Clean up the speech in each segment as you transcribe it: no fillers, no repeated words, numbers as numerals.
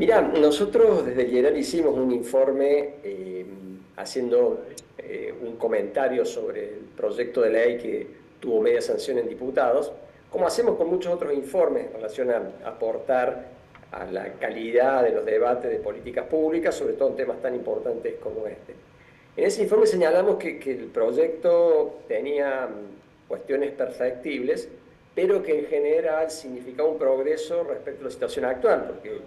Mira, nosotros desde el General hicimos un informe haciendo un comentario sobre el proyecto de ley que tuvo media sanción en diputados, como hacemos con muchos otros informes en relación a aportar a la calidad de los debates de políticas públicas, sobre todo en temas tan importantes como este. En ese informe señalamos que el proyecto tenía cuestiones perfectibles, pero que en general significaba un progreso respecto a la situación actual, porque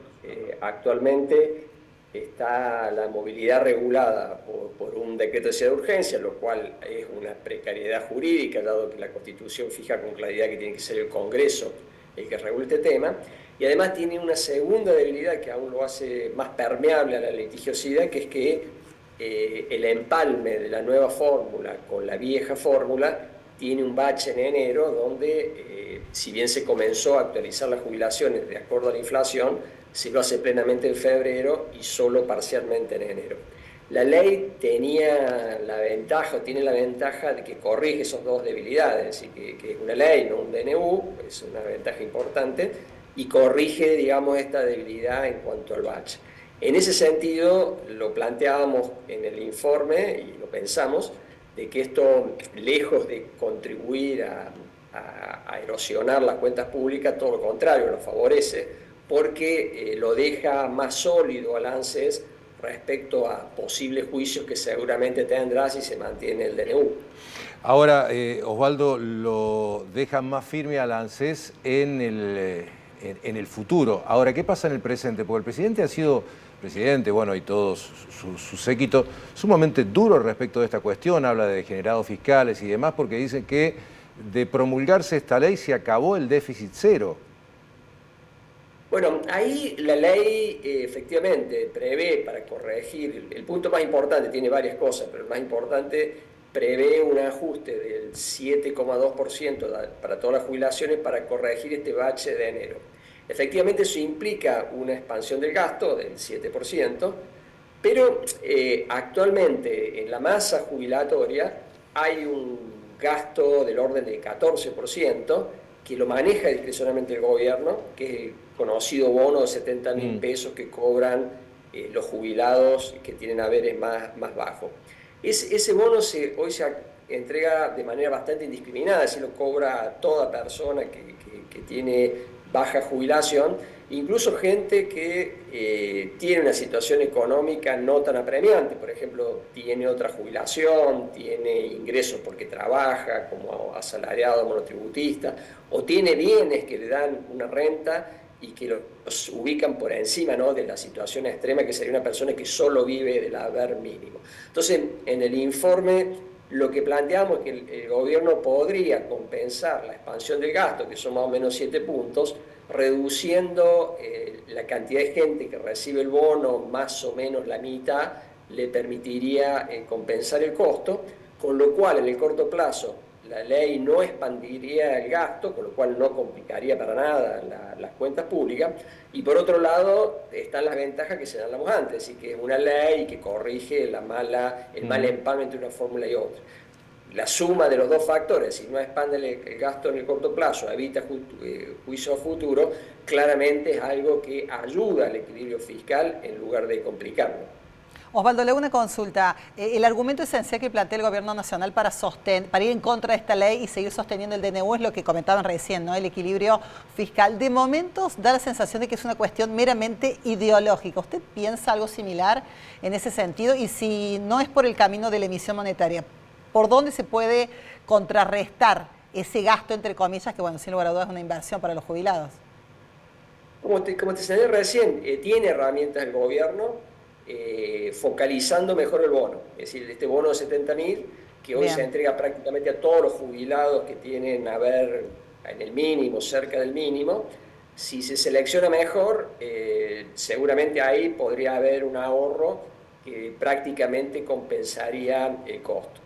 actualmente está la movilidad regulada por un decreto de necesidad de urgencia, lo cual es una precariedad jurídica, dado que la Constitución fija con claridad que tiene que ser el Congreso el que regule este tema, y además tiene una segunda debilidad que aún lo hace más permeable a la litigiosidad, que es que el empalme de la nueva fórmula con la vieja fórmula tiene un bache en enero donde, si bien se comenzó a actualizar las jubilaciones de acuerdo a la inflación, se lo hace plenamente en febrero y solo parcialmente en enero. La ley tenía la ventaja, tiene la ventaja de que corrige esas dos debilidades, es decir, que es una ley, no un DNU, es una ventaja importante, y corrige, digamos, esta debilidad en cuanto al bache. En ese sentido, lo planteábamos en el informe y lo pensamos, de que esto, lejos de contribuir a erosionar las cuentas públicas, todo lo contrario, lo favorece, porque lo deja más sólido al ANSES respecto a posibles juicios que seguramente tendrá si se mantiene el DNU. Ahora, Osvaldo, lo dejan más firme al ANSES en el futuro. Ahora, ¿qué pasa en el presente? Porque el presidente ha sido presidente, bueno, y todo su séquito, sumamente duro respecto de esta cuestión, habla de degenerados fiscales y demás, porque dice que de promulgarse esta ley se acabó el déficit cero. Bueno, ahí la ley efectivamente prevé para corregir, el punto más importante, tiene varias cosas, pero el más importante prevé un ajuste del 7,2% para todas las jubilaciones para corregir este bache de enero. Efectivamente eso implica una expansión del gasto del 7%, pero actualmente en la masa jubilatoria hay un gasto del orden del 14% que lo maneja discrecionalmente el gobierno, que es el conocido bono de 70.000 Mm. pesos que cobran los jubilados que tienen haberes más bajos. Ese bono hoy se entrega de manera bastante indiscriminada, así lo cobra toda persona que tiene baja jubilación, incluso gente que tiene una situación económica no tan apremiante, por ejemplo, tiene otra jubilación, tiene ingresos porque trabaja como asalariado, monotributista, o tiene bienes que le dan una renta y que los ubican por encima, ¿no?, de la situación extrema que sería una persona que solo vive del haber mínimo. Entonces, en el informe lo que planteamos es que el gobierno podría compensar la expansión del gasto, que son más o menos 7 puntos, reduciendo la cantidad de gente que recibe el bono, más o menos la mitad, le permitiría compensar el costo, con lo cual en el corto plazo la ley no expandiría el gasto, con lo cual no complicaría para nada las cuentas públicas, y por otro lado están las ventajas que señalamos antes, y que es una ley que corrige el mal empalme entre una fórmula y otra. La suma de los dos factores, si no expande el gasto en el corto plazo, evita juicio a futuro, claramente es algo que ayuda al equilibrio fiscal en lugar de complicarlo. Osvaldo, le hago una consulta. El argumento esencial que plantea el Gobierno Nacional para ir en contra de esta ley y seguir sosteniendo el DNU es lo que comentaban recién, ¿no? El equilibrio fiscal. De momentos da la sensación de que es una cuestión meramente ideológica. ¿Usted piensa algo similar en ese sentido? Y si no es por el camino de la emisión monetaria, ¿por dónde se puede contrarrestar ese gasto, entre comillas, que, bueno, sin lugar a dudas es una inversión para los jubilados? Como te señalé recién, tiene herramientas el gobierno focalizando mejor el bono. Es decir, este bono de 70.000, que hoy se Bien. entrega prácticamente a todos los jubilados que tienen a ver en el mínimo, cerca del mínimo, si se selecciona mejor, seguramente ahí podría haber un ahorro que prácticamente compensaría el costo.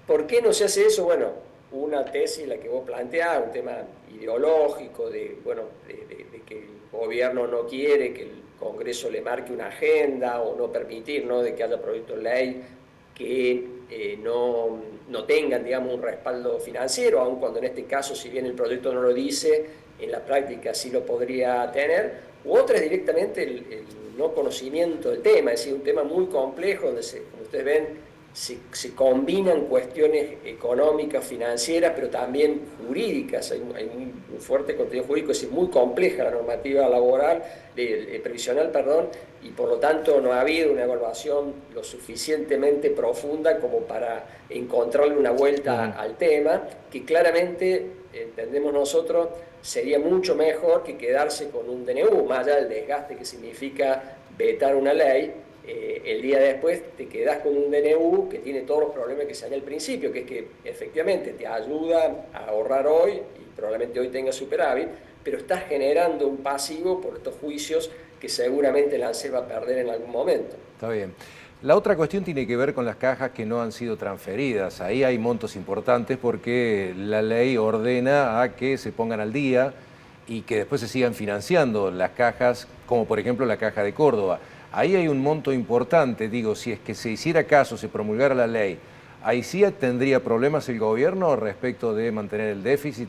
¿Por qué no se hace eso? Bueno, una tesis, la que vos planteás, un tema ideológico, bueno, de que el gobierno no quiere que el Congreso le marque una agenda o no permitir, ¿no?, de que haya proyectos de ley que no tengan, digamos, un respaldo financiero, aun cuando en este caso, si bien el proyecto no lo dice, en la práctica sí lo podría tener. U otra es directamente no conocimiento del tema, es decir, un tema muy complejo donde, como ustedes ven, se combinan cuestiones económicas, financieras, pero también jurídicas. Hay un fuerte contenido jurídico, es decir, muy compleja la normativa laboral, previsional, perdón, y por lo tanto no ha habido una evaluación lo suficientemente profunda como para encontrarle una vuelta al tema, que claramente, entendemos nosotros, sería mucho mejor que quedarse con un DNU, más allá del desgaste que significa vetar una ley. El día después te quedás con un DNU que tiene todos los problemas que señalé al principio, que es que efectivamente te ayuda a ahorrar hoy y probablemente hoy tengas superávit, pero estás generando un pasivo por estos juicios que seguramente la ANSES va a perder en algún momento. Está bien. La otra cuestión tiene que ver con las cajas que no han sido transferidas. Ahí hay montos importantes porque la ley ordena a que se pongan al día y que después se sigan financiando las cajas, como por ejemplo la Caja de Córdoba. Ahí hay un monto importante, digo, si es que se hiciera caso, se promulgara la ley, ¿ahí sí tendría problemas el gobierno respecto de mantener el déficit?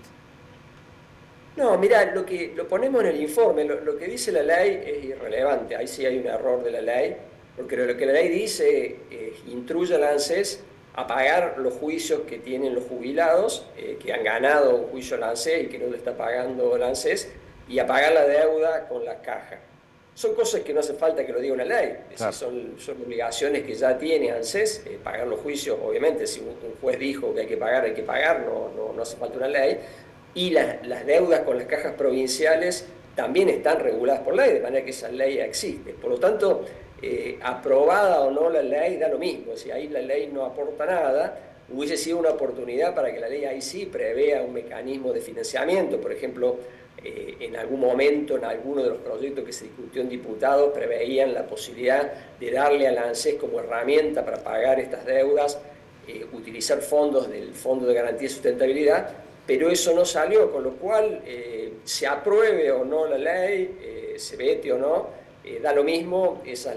No, mirá, lo ponemos en el informe, lo que dice la ley es irrelevante, ahí sí hay un error de la ley, porque lo que la ley dice instruye a la ANSES a pagar los juicios que tienen los jubilados, que han ganado un juicio a la ANSES y que no le está pagando la ANSES, y a pagar la deuda con la caja. Son cosas que no hace falta que lo diga una ley, claro. son obligaciones que ya tiene ANSES, pagar los juicios, obviamente, si un juez dijo que hay que pagar, no hace falta una ley, y las deudas con las cajas provinciales también están reguladas por ley, de manera que esa ley existe. Por lo tanto, aprobada o no la ley, da lo mismo, si ahí la ley no aporta nada, hubiese sido una oportunidad para que la ley ahí sí prevea un mecanismo de financiamiento, por ejemplo, en algún momento, en alguno de los proyectos que se discutió en diputados, preveían la posibilidad de darle al ANSES como herramienta para pagar estas deudas, utilizar fondos del Fondo de Garantía y Sustentabilidad, pero eso no salió, con lo cual se apruebe o no la ley, se vete o no, da lo mismo, esas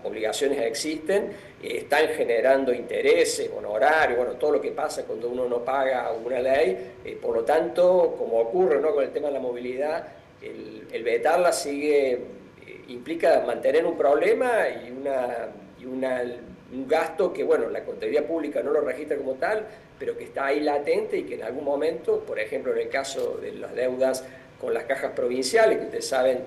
obligaciones existen, están generando intereses, honorarios, bueno, todo lo que pasa cuando uno no paga una ley, por lo tanto, como ocurre, ¿no?, con el tema de la movilidad, el vetarla implica mantener un problema y un gasto que, bueno, la contabilidad pública no lo registra como tal, pero que está ahí latente y que en algún momento, por ejemplo, en el caso de las deudas con las cajas provinciales, que ustedes saben,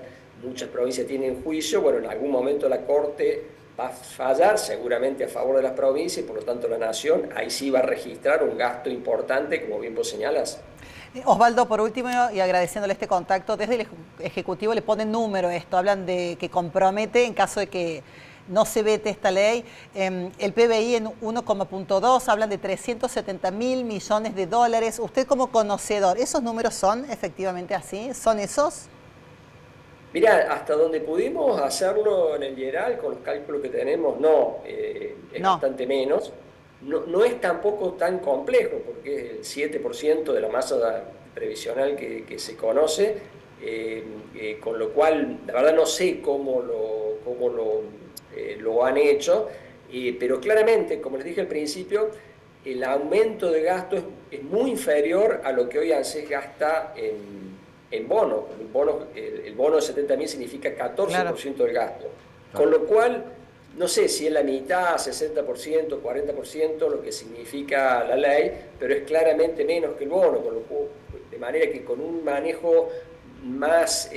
muchas provincias tienen juicio, bueno, en algún momento la Corte va a fallar seguramente a favor de las provincias y por lo tanto la Nación ahí sí va a registrar un gasto importante, como bien vos señalas. Osvaldo, por último, y agradeciéndole este contacto, desde el Ejecutivo le ponen número a esto, hablan de que compromete en caso de que no se vete esta ley, el PBI en 1,2, hablan de 370.000 millones de dólares. Usted como conocedor, ¿esos números son efectivamente así? ¿Son esos? Mirá, hasta donde pudimos hacerlo en el Geral, con los cálculos que tenemos, no, es bastante menos. No es tampoco tan complejo, porque es el 7% de la masa previsional que se conoce, con lo cual, la verdad no sé cómo lo han hecho, pero claramente, como les dije al principio, el aumento de gasto es muy inferior a lo que hoy ANSES gasta en bonos. El bono de 70.000 significa 14% del gasto. Con lo cual, no sé si es la mitad, 60%, 40%, lo que significa la ley, pero es claramente menos que el bono, de manera que con un manejo más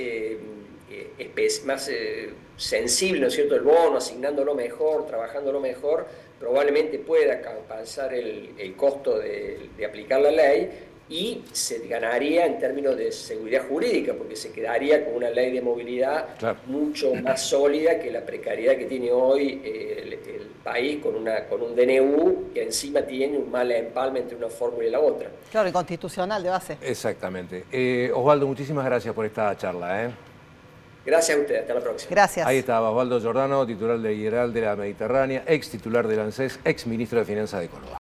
sensible, ¿no es cierto?, el bono, asignándolo mejor, trabajándolo mejor, probablemente pueda compensar el costo de aplicar la ley y se ganaría en términos de seguridad jurídica, porque se quedaría con una ley de movilidad mucho más sólida que la precariedad que tiene hoy el país con un DNU que encima tiene un mal empalme entre una fórmula y la otra. Claro, inconstitucional de base. Exactamente. Osvaldo, muchísimas gracias por esta charla. Gracias a ustedes, hasta la próxima. Gracias. Ahí estaba Osvaldo Giordano, titular del Geral de la Mediterránea, ex titular del ANSES, ex ministro de Finanzas de Córdoba.